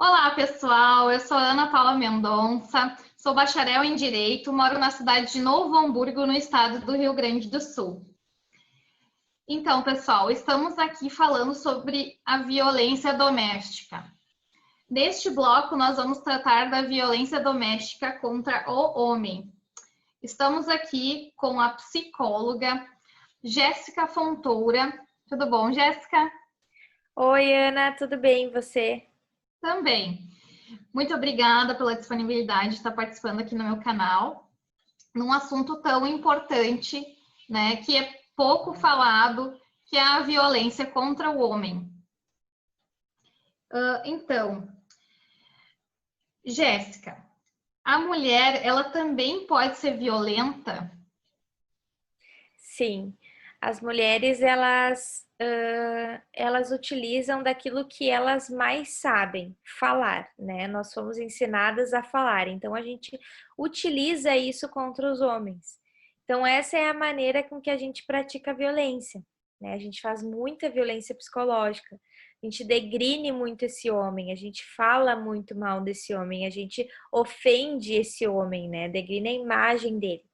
Olá, pessoal. Eu sou Ana Paula Mendonça, sou bacharel em Direito, moro na cidade de Novo Hamburgo, no estado do Rio Grande do Sul. Então, pessoal, estamos aqui falando sobre a violência doméstica. Neste bloco, nós vamos tratar da violência doméstica contra o homem. Estamos aqui com a psicóloga Jéssica Fontoura. Tudo bom, Jéssica? Oi, Ana, tudo bem e você? Também. Muito obrigada pela disponibilidade de estar participando aqui no meu canal, num assunto tão importante, né, que é pouco falado, que é a violência contra o homem. Então, Jéssica, a mulher, ela também pode ser violenta? Sim, as mulheres elas utilizam daquilo que elas mais sabem, falar, né? Nós fomos ensinadas a falar, então a gente utiliza isso contra os homens. Então essa é a maneira com que a gente pratica a violência, né? A gente faz muita violência psicológica, a gente degrine muito esse homem, a gente fala muito mal desse homem, a gente ofende esse homem, né? Degrina a imagem dele.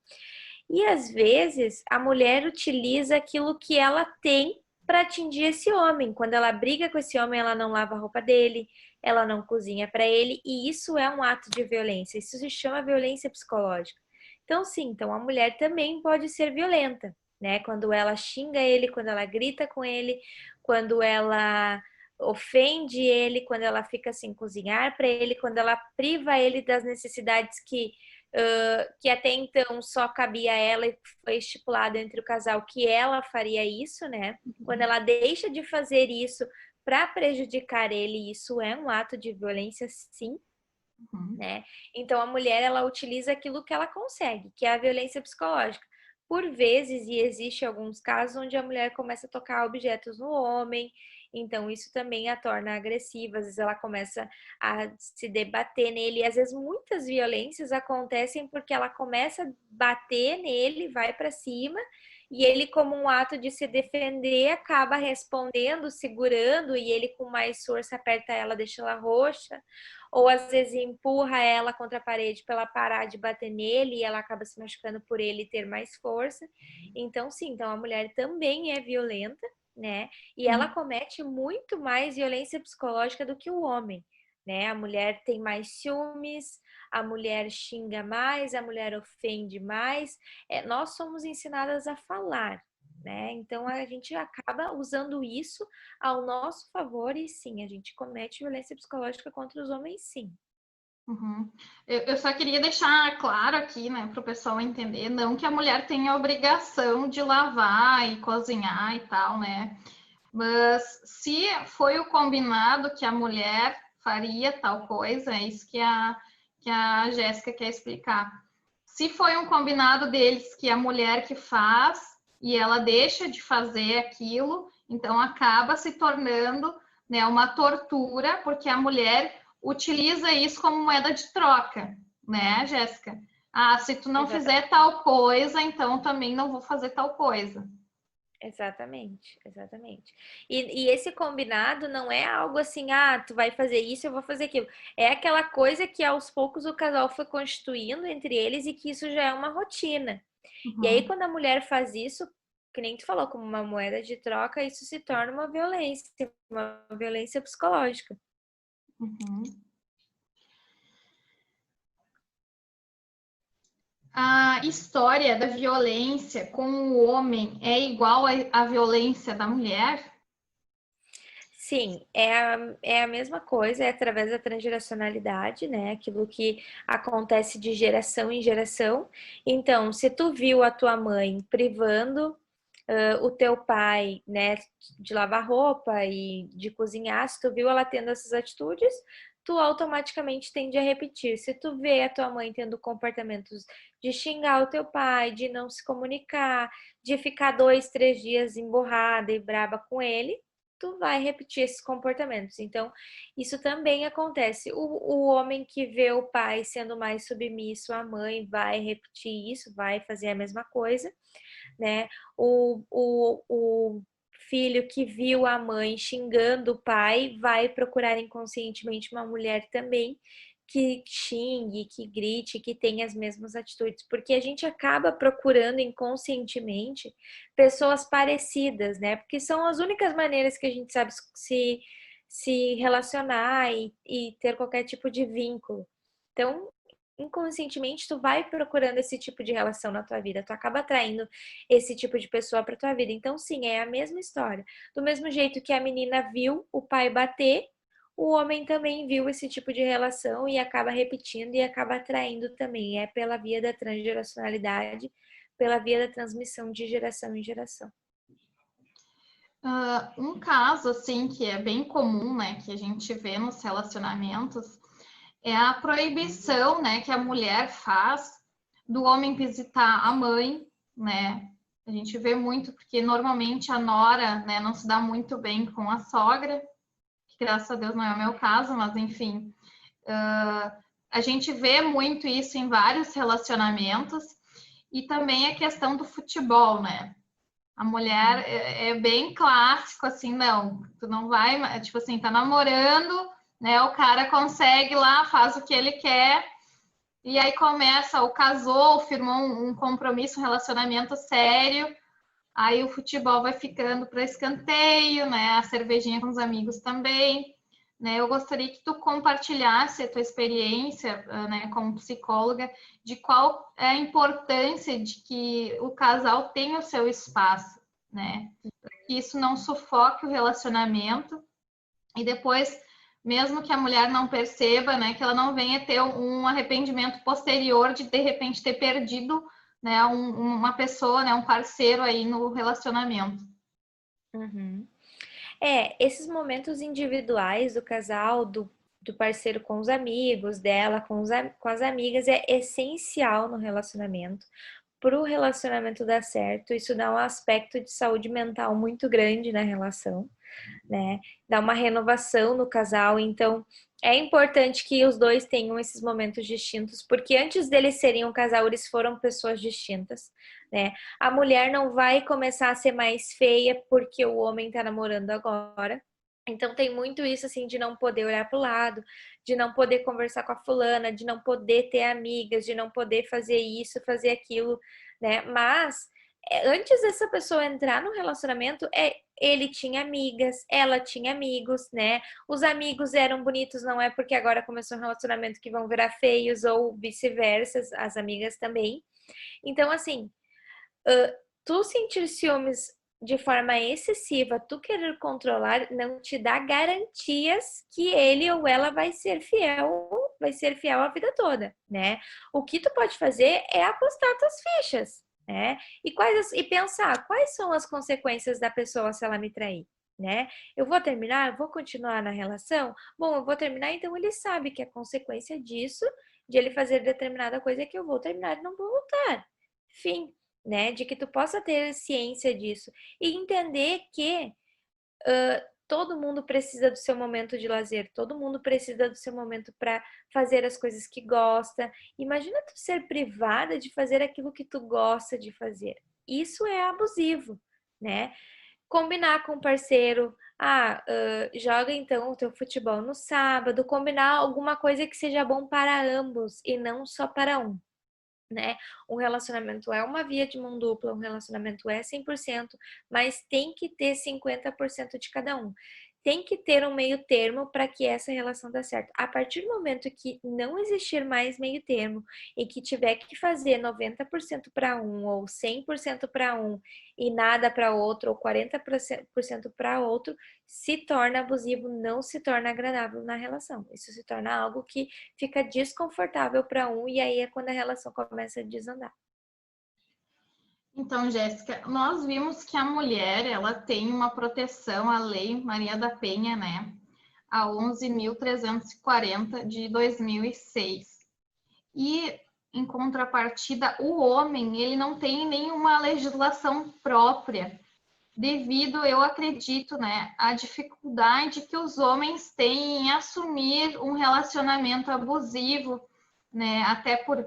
E às vezes a mulher utiliza aquilo que ela tem para atingir esse homem. Quando ela briga com esse homem, ela não lava a roupa dele, ela não cozinha para ele, e isso é um ato de violência. Isso se chama violência psicológica. Então, sim, então a mulher também pode ser violenta, né? Quando ela xinga ele, quando ela grita com ele, quando ela ofende ele, quando ela fica sem cozinhar para ele, quando ela priva ele das necessidades que até então só cabia a ela e foi estipulado entre o casal que ela faria isso, né? Quando ela deixa de fazer isso para prejudicar ele, isso é um ato de violência, sim, Uhum. né? Então a mulher ela utiliza aquilo que ela consegue, que é a violência psicológica. Por vezes, e existe alguns casos onde a mulher começa a tocar objetos no homem, então isso também a torna agressiva, às vezes ela começa a se debater nele, e às vezes muitas violências acontecem porque ela começa a bater nele, vai para cima, e ele, como um ato de se defender, acaba respondendo, segurando, e ele com mais força aperta ela, deixa ela roxa, ou às vezes empurra ela contra a parede para ela parar de bater nele e ela acaba se machucando por ele ter mais força. Então, sim, então a mulher também é violenta, né? E ela comete muito mais violência psicológica do que o homem, né? A mulher tem mais ciúmes, a mulher xinga mais, a mulher ofende mais. Nós somos ensinadas a falar, né? Então a gente acaba usando isso ao nosso favor e sim, a gente comete violência psicológica contra os homens, sim. Uhum. Eu só queria deixar claro aqui, né, para o pessoal entender, não que a mulher tenha a obrigação de lavar e cozinhar e tal, né? Mas se foi o combinado que a mulher faria tal coisa, é isso que a Jéssica quer explicar. Se foi um combinado deles que a mulher que faz e ela deixa de fazer aquilo, então acaba se tornando, né, uma tortura, porque a mulher utiliza isso como moeda de troca, né, Jéssica? Ah, se tu não fizer Exatamente. tal coisa, então também não vou fazer tal coisa. Exatamente, exatamente. E esse combinado não é algo assim, ah, tu vai fazer isso, eu vou fazer aquilo. É aquela coisa que aos poucos o casal foi constituindo entre eles e que isso já é uma rotina. E aí, Uhum, quando a mulher faz isso, que nem tu falou, como uma moeda de troca, isso se torna uma violência psicológica. uhum. A história da violência com o homem é igual à violência da mulher? Sim, é a mesma coisa, é através da transgeracionalidade, né? Aquilo que acontece de geração em geração. Então, se tu viu a tua mãe privando o teu pai, né, de lavar roupa e de cozinhar, se tu viu ela tendo essas atitudes, tu automaticamente tende a repetir. Se tu vê a tua mãe tendo comportamentos de xingar o teu pai, de não se comunicar, de ficar 2, 3 dias emburrada e braba com ele, tu vai repetir esses comportamentos. Então, isso também acontece. O homem que vê o pai sendo mais submisso à mãe vai repetir isso, vai fazer a mesma coisa, né? O filho que viu a mãe xingando o pai vai procurar inconscientemente uma mulher também que xingue, que grite, que tenha as mesmas atitudes, porque a gente acaba procurando inconscientemente pessoas parecidas, né? Porque são as únicas maneiras que a gente sabe se relacionar e ter qualquer tipo de vínculo. Então, inconscientemente, tu vai procurando esse tipo de relação na tua vida, tu acaba atraindo esse tipo de pessoa para tua vida. Então, sim, é a mesma história. Do mesmo jeito que a menina viu o pai bater, o homem também viu esse tipo de relação e acaba repetindo e acaba atraindo também. É pela via da transgeracionalidade, pela via da transmissão de geração em geração. Um caso, assim, que é bem comum, né, que a gente vê nos relacionamentos, é a proibição, né, que a mulher faz do homem visitar a mãe, né? A gente vê muito, porque normalmente a nora, né, não se dá muito bem com a sogra, que graças a Deus não é o meu caso, mas enfim. A gente vê muito isso em vários relacionamentos, e também a questão do futebol, né? A mulher é bem clássico, assim, não, tu não vai, tipo assim, tá namorando, né? O cara consegue lá, faz o que ele quer, e aí começa, ou casou, ou firmou um compromisso, um relacionamento sério, aí o futebol vai ficando para escanteio, né? A cervejinha com os amigos também, né? Eu gostaria que tu compartilhasse a tua experiência, né, como psicóloga, de qual é a importância de que o casal tenha o seu espaço, né? Que isso não sufoque o relacionamento e depois, mesmo que a mulher não perceba, né, que ela não venha ter um arrependimento posterior de repente ter perdido, né, uma pessoa, né, um parceiro aí no relacionamento. Uhum. Esses momentos individuais do casal, do parceiro com os amigos, dela com as amigas, é essencial no relacionamento. Para o relacionamento dar certo, isso dá um aspecto de saúde mental muito grande na relação, né? Dá uma renovação no casal. Então, é importante que os dois tenham esses momentos distintos, porque antes deles serem um casal, eles foram pessoas distintas, né? A mulher não vai começar a ser mais feia porque o homem tá namorando agora. Então tem muito isso assim de não poder olhar para o lado, de não poder conversar com a fulana, de não poder ter amigas, de não poder fazer isso, fazer aquilo, né? Mas antes dessa pessoa entrar no relacionamento, ele tinha amigas, ela tinha amigos, né? Os amigos eram bonitos, não é porque agora começou um relacionamento que vão virar feios ou vice-versa, as amigas também. Então, assim, tu sentir ciúmes de forma excessiva, tu querer controlar, não te dá garantias que ele ou ela vai ser fiel a vida toda, né? O que tu pode fazer é apostar tuas fichas, né? E pensar quais são as consequências da pessoa se ela me trair, né? Eu vou terminar? Vou continuar na relação? Bom, eu vou terminar, então ele sabe que a consequência disso, de ele fazer determinada coisa, é que eu vou terminar e não vou voltar. Fim, né? De que tu possa ter ciência disso e entender que todo mundo precisa do seu momento de lazer, todo mundo precisa do seu momento para fazer as coisas que gosta. Imagina tu ser privada de fazer aquilo que tu gosta de fazer. Isso é abusivo, né? Combinar com o parceiro, joga então o teu futebol no sábado, combinar alguma coisa que seja bom para ambos e não só para um. Né? Um relacionamento é uma via de mão dupla, um relacionamento é 100%, mas tem que ter 50% de cada um. Tem que ter um meio termo para que essa relação dê certo. A partir do momento que não existir mais meio termo e que tiver que fazer 90% para um ou 100% para um e nada para outro ou 40% para outro, se torna abusivo, não se torna agradável na relação. Isso se torna algo que fica desconfortável para um e aí é quando a relação começa a desandar. Então, Jéssica, nós vimos que a mulher, ela tem uma proteção, a Lei Maria da Penha, né? A 11.340 de 2006. E, em contrapartida, o homem, ele não tem nenhuma legislação própria, devido, eu acredito, né, à dificuldade que os homens têm em assumir um relacionamento abusivo, né, até por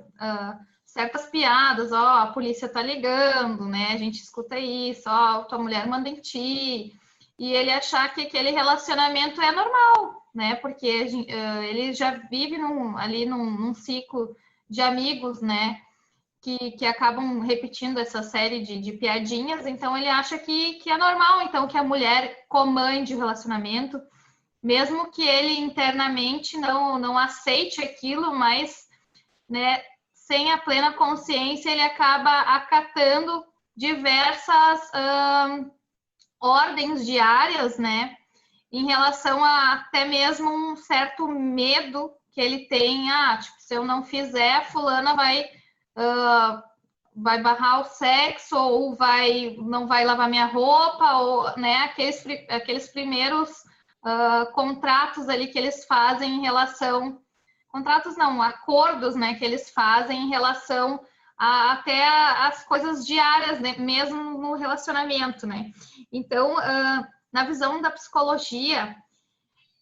certas piadas, ó, a polícia tá ligando, né? A gente escuta isso, ó, tua mulher manda em ti. E ele achar que aquele relacionamento é normal, né? Porque ele já vive ali num ciclo de amigos, né? Que acabam repetindo essa série de piadinhas, então ele acha que é normal, então, que a mulher comande o relacionamento, mesmo que ele internamente não aceite aquilo, mas, né, sem a plena consciência, ele acaba acatando diversas ordens diárias, né, em relação a até mesmo um certo medo que ele tem, tipo, se eu não fizer, fulana vai barrar o sexo, ou não vai lavar minha roupa, ou, né, aqueles primeiros contratos ali que eles fazem em relação, contratos não, acordos, né, que eles fazem em relação até as coisas diárias, né, mesmo no relacionamento, né. Então, na visão da psicologia,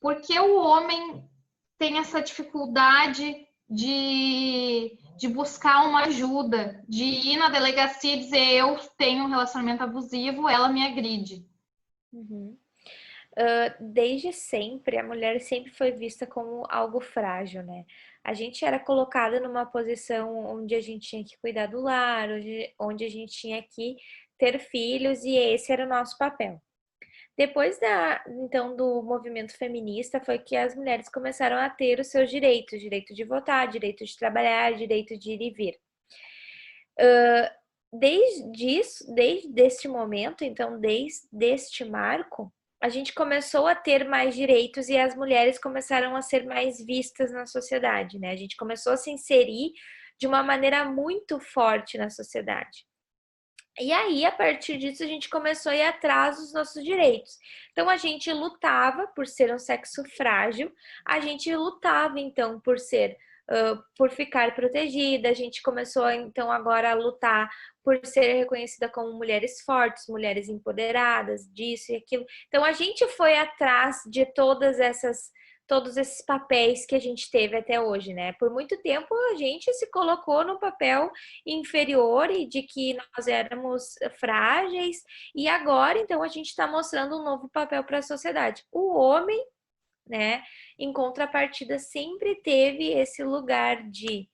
por que o homem tem essa dificuldade de buscar uma ajuda, de ir na delegacia e dizer eu tenho um relacionamento abusivo, ela me agride? Uhum. Desde sempre, a mulher sempre foi vista como algo frágil, né? A gente era colocada numa posição onde a gente tinha que cuidar do lar, onde a gente tinha que ter filhos, e esse era o nosso papel. Depois então, do movimento feminista, foi que as mulheres começaram a ter os seus direitos, direito de votar, direito de trabalhar, direito de ir e vir. Desde este momento, então, desde este marco, a gente começou a ter mais direitos e as mulheres começaram a ser mais vistas na sociedade, né? A gente começou a se inserir de uma maneira muito forte na sociedade. E aí, a partir disso, a gente começou a ir atrás dos nossos direitos. Então, a gente lutava por ser um sexo frágil, a gente lutava, então, por ficar protegida, a gente começou, então, agora a lutar por ser reconhecida como mulheres fortes, mulheres empoderadas, disso e aquilo. Então, a gente foi atrás de todos esses papéis que a gente teve até hoje, né? Por muito tempo, a gente se colocou no papel inferior e de que nós éramos frágeis, e agora então a gente está mostrando um novo papel para a sociedade. O homem, né, em contrapartida, sempre teve esse lugar de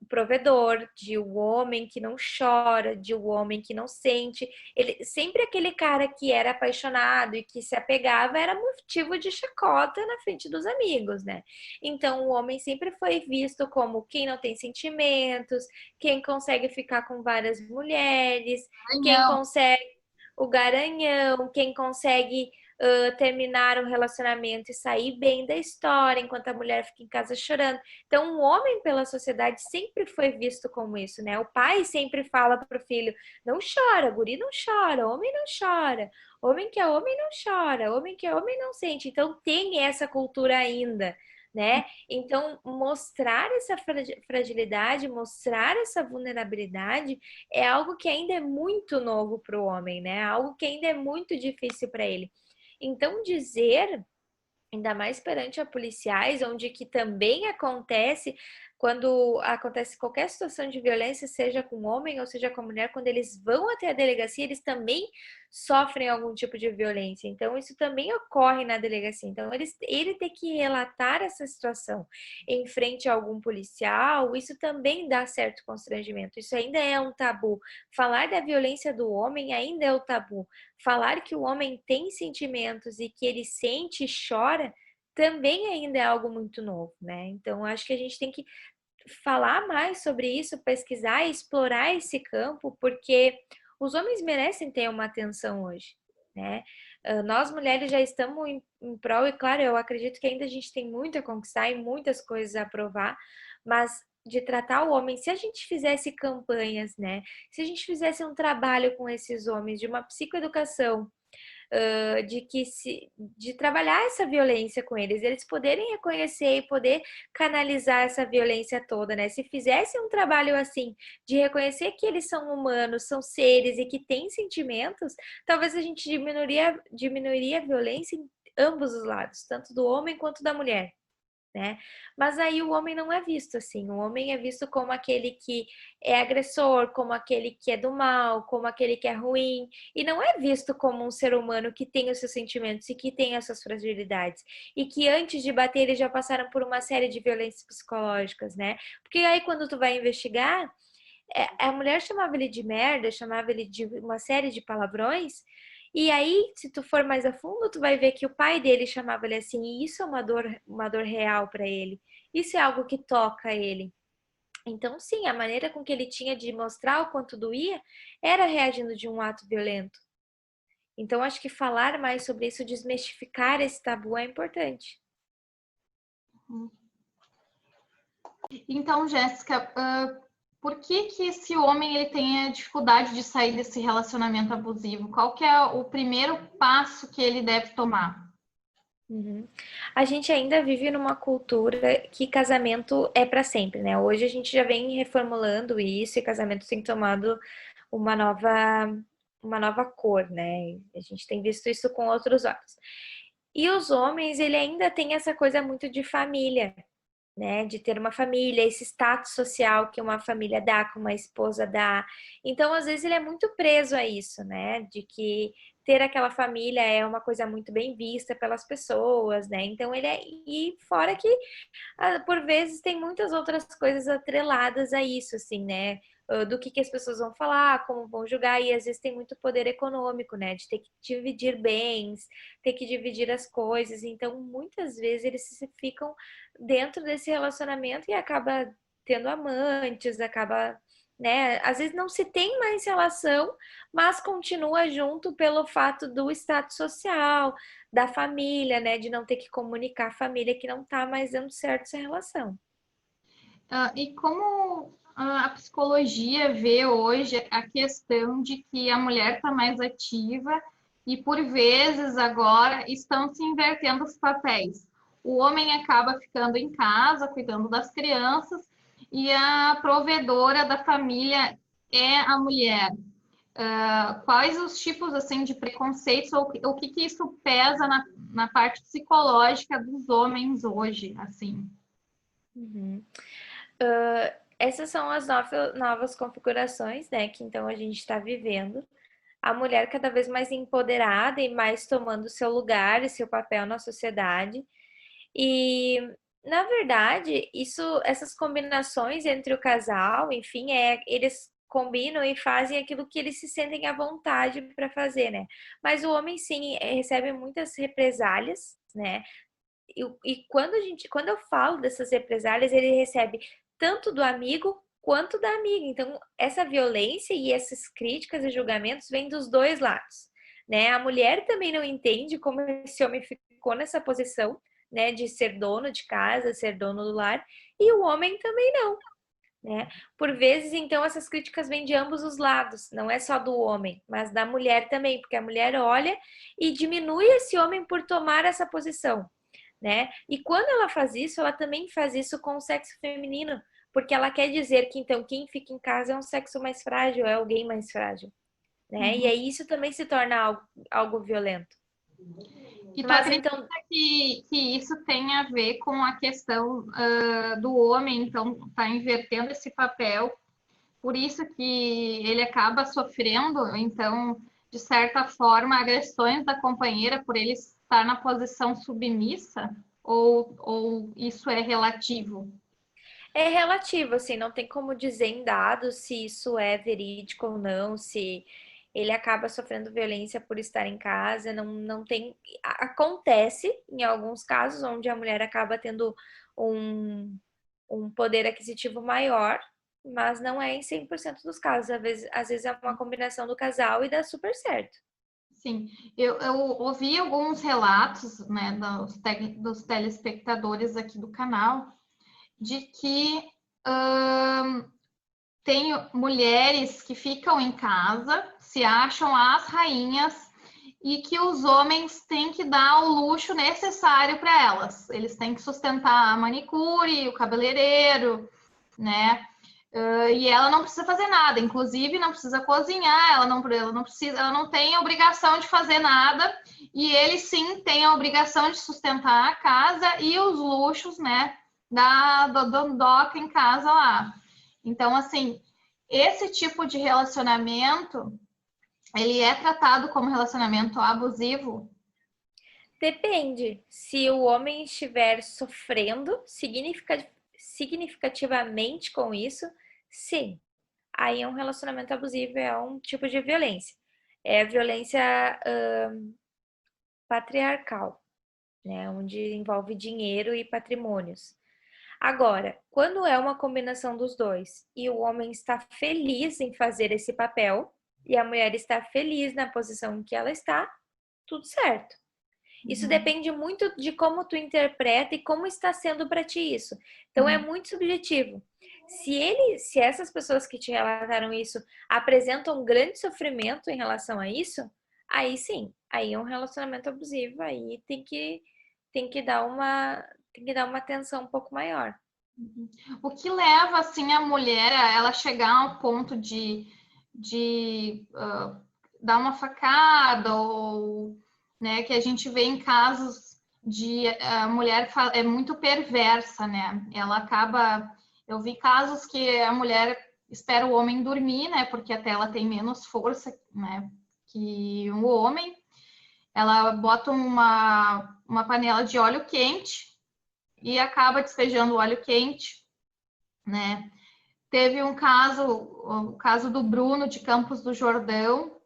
provedor, de o homem que não chora, de o homem que não sente. Ele sempre aquele cara que era apaixonado e que se apegava era motivo de chacota na frente dos amigos, né? Então o homem sempre foi visto como quem não tem sentimentos, quem consegue ficar com várias mulheres, quem Não, consegue o garanhão, quem consegue terminar um relacionamento e sair bem da história, enquanto a mulher fica em casa chorando. Então, o homem pela sociedade sempre foi visto como isso, né? O pai sempre fala para o filho: não chora, guri não chora, homem não chora, homem que é homem não chora, homem que é homem não sente. Então, tem essa cultura ainda. Né? Então, mostrar essa fragilidade, mostrar essa vulnerabilidade é algo que ainda é muito novo para o homem, né? Algo que ainda é muito difícil para ele. Então, dizer, ainda mais perante a policiais, onde que também acontece, quando acontece qualquer situação de violência, seja com homem ou seja com mulher, quando eles vão até a delegacia, eles também sofrem algum tipo de violência. Então, isso também ocorre na delegacia. Então, ele ter que relatar essa situação em frente a algum policial, isso também dá certo constrangimento. Isso ainda é um tabu. Falar da violência do homem ainda é o tabu. Falar que o homem tem sentimentos e que ele sente e chora também ainda é algo muito novo, né? Então, acho que a gente tem que falar mais sobre isso, pesquisar e explorar esse campo, porque os homens merecem ter uma atenção hoje, né? Nós mulheres já estamos em prol, e claro, eu acredito que ainda a gente tem muito a conquistar e muitas coisas a provar, mas de tratar o homem, se a gente fizesse campanhas, né? Se a gente fizesse um trabalho com esses homens de uma psicoeducação, de trabalhar essa violência com eles, eles poderem reconhecer e poder canalizar essa violência toda, né? Se fizesse um trabalho assim, de reconhecer que eles são humanos, são seres e que têm sentimentos, talvez a gente diminuiria a violência em ambos os lados, tanto do homem quanto da mulher. né? Mas aí o homem não é visto assim, o homem é visto como aquele que é agressor, como aquele que é do mal, como aquele que é ruim, e não é visto como um ser humano que tem os seus sentimentos e que tem as suas fragilidades, e que antes de bater eles já passaram por uma série de violências psicológicas, né? Porque aí quando tu vai investigar, a mulher chamava ele de merda, chamava ele de uma série de palavrões, e aí, se tu for mais a fundo, tu vai ver que o pai dele chamava ele assim, e isso é uma dor real para ele. Isso é algo que toca ele. Então, sim, a maneira com que ele tinha de mostrar o quanto doía era reagindo de um ato violento. Então, acho que falar mais sobre isso, desmistificar esse tabu é importante. Então, Jéssica, por que que esse homem ele tem a dificuldade de sair desse relacionamento abusivo? Qual que é o primeiro passo que ele deve tomar? Uhum. A gente ainda vive numa cultura que casamento é para sempre, né? Hoje a gente já vem reformulando isso e casamento tem tomado uma uma nova cor, né? A gente tem visto isso com outros olhos. E os homens, ele ainda tem essa coisa muito de família, né? De ter uma família, esse status social que uma família dá, que uma esposa dá. Então, às vezes, ele é muito preso a isso, né? De que ter aquela família é uma coisa muito bem vista pelas pessoas, né? Então, ele é. E fora que por vezes tem muitas outras coisas atreladas a isso, assim, né? Do que as pessoas vão falar, como vão julgar, e às vezes tem muito poder econômico, né? De ter que dividir bens, ter que dividir as coisas. Então, muitas vezes eles ficam dentro desse relacionamento e acaba tendo amantes, acaba, né? Às vezes não se tem mais relação, mas continua junto pelo fato do status social, da família, né? De não ter que comunicar a família que não tá mais dando certo essa relação. E como a psicologia vê hoje a questão de que a mulher está mais ativa e, por vezes, agora estão se invertendo os papéis. O homem acaba ficando em casa, cuidando das crianças, e a provedora da família é a mulher. Quais os tipos assim de preconceitos ou o que que isso pesa na parte psicológica dos homens hoje, assim? Uhum. Essas são as novas configurações, né, que então a gente está vivendo. A mulher cada vez mais empoderada e mais tomando seu lugar e seu papel na sociedade. E, na verdade, essas combinações entre o casal, enfim, eles combinam e fazem aquilo que eles se sentem à vontade para fazer, né? Mas o homem, sim, recebe muitas represálias, né? E quando eu falo dessas represálias, ele recebe tanto do amigo quanto da amiga. Então, essa violência e essas críticas e julgamentos vêm dos dois lados, né? A mulher também não entende como esse homem ficou nessa posição, né, de ser dono de casa, ser dono do lar, e o homem também não, né? Por vezes, então, essas críticas vêm de ambos os lados, não é só do homem, mas da mulher também, porque a mulher olha e diminui esse homem por tomar essa posição, né? E quando ela faz isso, ela também faz isso com o sexo feminino, porque ela quer dizer que então quem fica em casa é um sexo mais frágil, é alguém mais frágil, né? E Uhum. aí isso também se torna algo violento. E tu Mas acredita então, que isso tem a ver com a questão do homem, então, tá invertendo esse papel, por isso que ele acaba sofrendo, então, de certa forma, agressões da companheira por ele estar na posição submissa? Ou isso é relativo? é relativo, assim, não tem como dizer em dados se isso é verídico ou não, se ele acaba sofrendo violência por estar em casa, não tem. Acontece em alguns casos onde a mulher acaba tendo um, um poder aquisitivo maior, mas não é em 100% dos casos. Às vezes é uma combinação do casal e dá super certo. Sim, eu ouvi alguns relatos, né, dos telespectadores aqui do canal, de que tem mulheres que ficam em casa, se acham as rainhas e que os homens têm que dar o luxo necessário para elas. Eles têm que sustentar a manicure, o cabeleireiro, né? E ela não precisa fazer nada, inclusive não precisa cozinhar, ela não tem a obrigação de fazer nada, e ele sim tem a obrigação de sustentar a casa e os luxos, né, do dondoca em casa lá. Então, assim, esse tipo de relacionamento, ele é tratado como relacionamento abusivo? Depende. Se o homem estiver sofrendo significativamente com isso, sim. Aí é um relacionamento abusivo, é um tipo de violência. É violência patriarcal, né? Onde envolve dinheiro e patrimônios. Agora, quando é uma combinação dos dois e o homem está feliz em fazer esse papel e a mulher está feliz na posição em que ela está, tudo certo. Isso depende muito de como tu interpreta e como está sendo para ti isso. Então é muito subjetivo. Se essas pessoas que te relataram isso apresentam um grande sofrimento em relação a isso, aí sim, aí é um relacionamento abusivo, aí tem que dar uma atenção um pouco maior. O que leva assim a mulher a ela chegar ao ponto dar uma facada, ou né, que a gente vê em casos de a mulher é muito perversa, né? Ela acaba, eu vi casos que a mulher espera o homem dormir, né? Porque até ela tem menos força, né? Que o homem. Ela bota uma panela de óleo quente e acaba despejando o óleo quente, né? Teve um caso, o caso do Bruno de Campos do Jordão,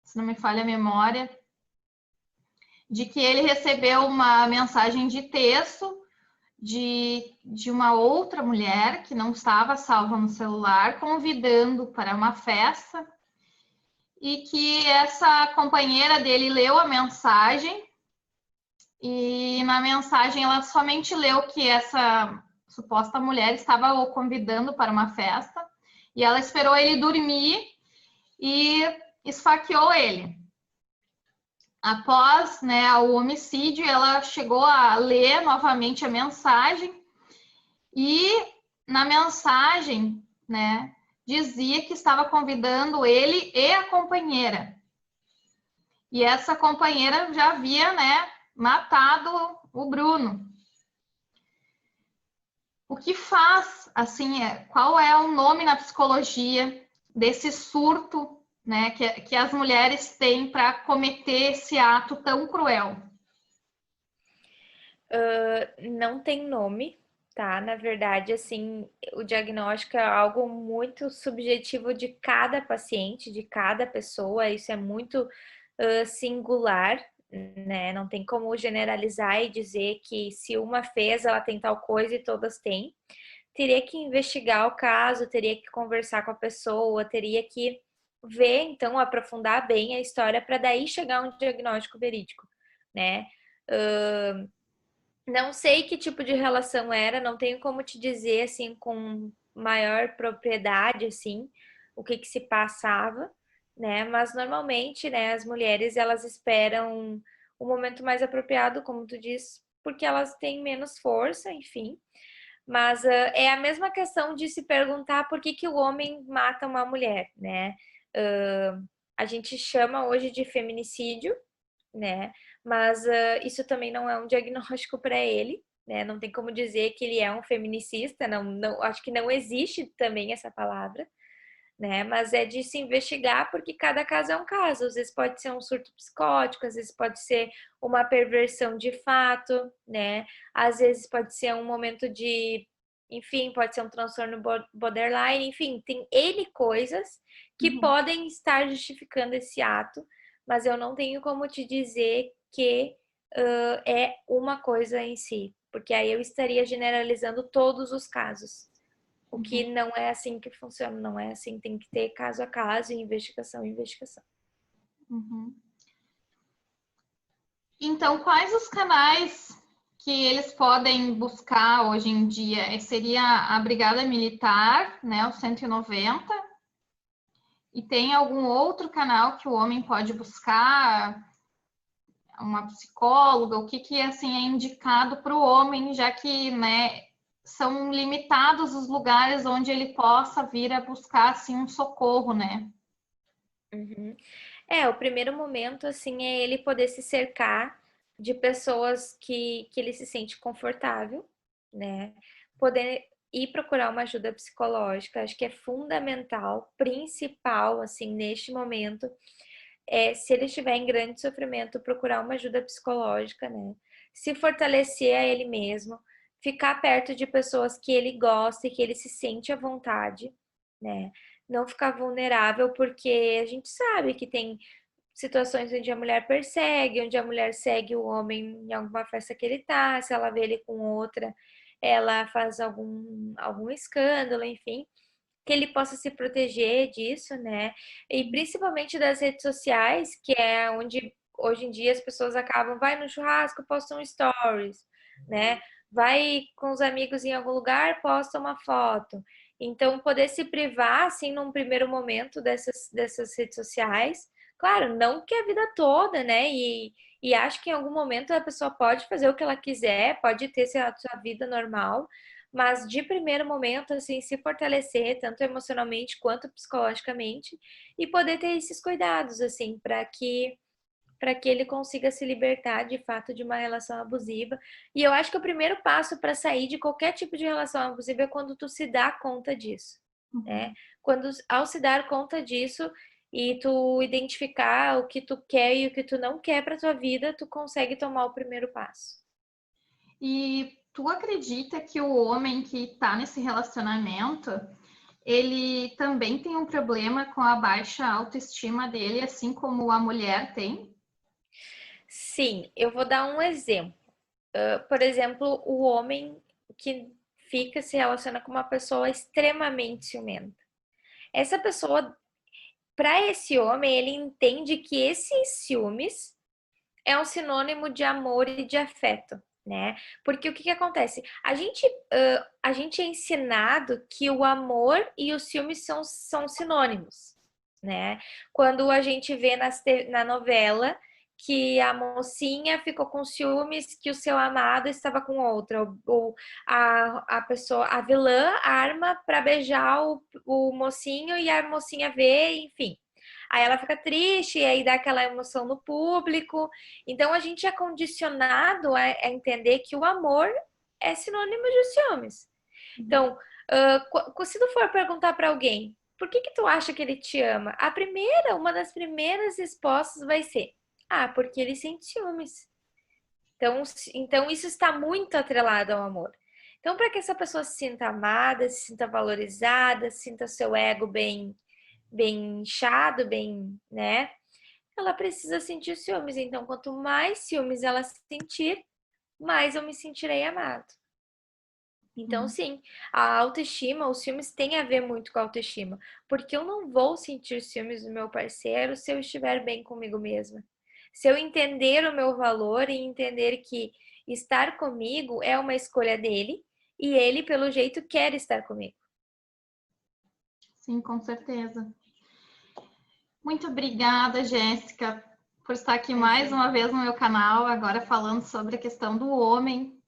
se não me falha a memória, de que ele recebeu uma mensagem de texto de uma outra mulher que não estava salva no celular, convidando para uma festa, e que essa companheira dele leu a mensagem, e na mensagem ela somente leu que essa suposta mulher estava o convidando para uma festa, e ela esperou ele dormir e esfaqueou ele. Após, né, o homicídio, ela chegou a ler novamente a mensagem, e na mensagem, né, dizia que estava convidando ele e a companheira. E essa companheira já havia, né, matado o Bruno. O que faz, assim, qual é o nome na psicologia desse surto, né, que as mulheres têm para cometer esse ato tão cruel? Não tem nome, tá? Na verdade, assim, o diagnóstico é algo muito subjetivo de cada paciente, de cada pessoa, isso é muito singular, né? Não tem como generalizar e dizer que se uma fez, ela tem tal coisa e todas têm. Teria que investigar o caso, teria que conversar com a pessoa, teria que ver, então, aprofundar bem a história para daí chegar a um diagnóstico verídico, né? Não sei que tipo de relação era, não tenho como te dizer assim com maior propriedade assim o que se passava, né? Mas normalmente, né, as mulheres elas esperam o momento mais apropriado, como tu diz, porque elas têm menos força, enfim. Mas é a mesma questão de se perguntar por que o homem mata uma mulher, né? A gente chama hoje de feminicídio, né? Mas isso também não é um diagnóstico para ele, né? Não tem como dizer que ele é um feminicista, não, acho que não existe também essa palavra, né? Mas é de se investigar porque cada caso é um caso. Às vezes pode ser um surto psicótico, às vezes pode ser uma perversão de fato, né? Às vezes pode ser um momento de, enfim, pode ser um transtorno borderline, enfim, tem N coisas que podem estar justificando esse ato, mas eu não tenho como te dizer que é uma coisa em si, porque aí eu estaria generalizando todos os casos. O que não é assim que funciona, não é assim, tem que ter caso a caso, investigação, investigação. Uhum. Então, quais os canais que eles podem buscar hoje em dia? Seria a Brigada Militar, né, o 190, e tem algum outro canal que o homem pode buscar, uma psicóloga, o que assim é indicado para o homem, já que, né, são limitados os lugares onde ele possa vir a buscar, assim, um socorro, né? Uhum. O primeiro momento, assim, é ele poder se cercar de pessoas que ele se sente confortável, né? Poder ir procurar uma ajuda psicológica, acho que é fundamental, principal, assim, neste momento, se ele estiver em grande sofrimento, procurar uma ajuda psicológica, né? Se fortalecer a ele mesmo, ficar perto de pessoas que ele gosta e que ele se sente à vontade, né? Não ficar vulnerável, porque a gente sabe que tem situações onde a mulher persegue, onde a mulher segue o homem em alguma festa que ele tá, se ela vê ele com outra, ela faz algum escândalo, enfim, que ele possa se proteger disso, né? E principalmente das redes sociais, que é onde hoje em dia as pessoas acabam, vai no churrasco, posta um stories, né? Vai com os amigos em algum lugar, posta uma foto. Então, poder se privar, assim, num primeiro momento dessas redes sociais, claro, não que a vida toda, né? E acho que em algum momento a pessoa pode fazer o que ela quiser, pode ter sua vida normal, mas de primeiro momento, assim, se fortalecer, tanto emocionalmente quanto psicologicamente, e poder ter esses cuidados, assim, para que ele consiga se libertar de fato de uma relação abusiva. E eu acho que o primeiro passo para sair de qualquer tipo de relação abusiva é quando tu se dá conta disso, né? Quando, ao se dar conta disso e tu identificar o que tu quer e o que tu não quer para tua vida, tu consegue tomar o primeiro passo. E tu acredita que o homem que está nesse relacionamento, ele também tem um problema com a baixa autoestima dele, assim como a mulher tem? Sim, eu vou dar um exemplo. Por exemplo, o homem que se relaciona com uma pessoa extremamente ciumenta. Essa pessoa, para esse homem, ele entende que esses ciúmes é um sinônimo de amor e de afeto, né? Porque o que acontece? A gente é ensinado que o amor e o ciúme são sinônimos, né? Quando a gente vê na novela que a mocinha ficou com ciúmes que o seu amado estava com outra, ou a pessoa, a vilã arma para beijar o mocinho e a mocinha vê, enfim. Aí ela fica triste, e aí dá aquela emoção no público. Então a gente é condicionado a entender que o amor é sinônimo de ciúmes. Então, se tu for perguntar para alguém, por que tu acha que ele te ama? Uma das primeiras respostas vai ser: ah, porque ele sente ciúmes. Então isso está muito atrelado ao amor. Então, para que essa pessoa se sinta amada, se sinta valorizada, sinta seu ego bem inchado, bem, né? Ela precisa sentir ciúmes. Então, quanto mais ciúmes ela sentir, mais eu me sentirei amado. Então, sim, a autoestima, os ciúmes têm a ver muito com a autoestima, porque eu não vou sentir ciúmes do meu parceiro se eu estiver bem comigo mesma. Se eu entender o meu valor e entender que estar comigo é uma escolha dele e ele, pelo jeito, quer estar comigo. Sim, com certeza. Muito obrigada, Jéssica, por estar aqui mais uma vez no meu canal, agora falando sobre a questão do homem.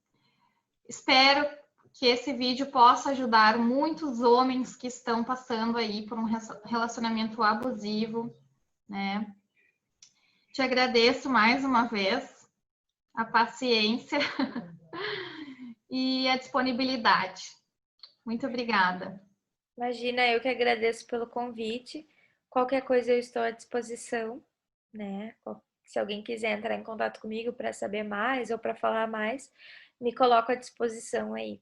Espero que esse vídeo possa ajudar muitos homens que estão passando aí por um relacionamento abusivo, né? Te agradeço mais uma vez a paciência e a disponibilidade. Muito obrigada. Imagina, eu que agradeço pelo convite. Qualquer coisa eu estou à disposição, né? Se alguém quiser entrar em contato comigo para saber mais ou para falar mais, me coloco à disposição aí.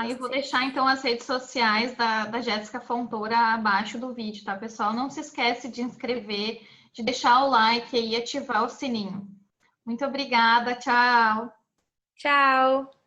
Eu vou deixar então as redes sociais da Jéssica Fontoura abaixo do vídeo, tá, pessoal? Não se esquece de inscrever, de deixar o like e ativar o sininho. Muito obrigada, tchau! Tchau!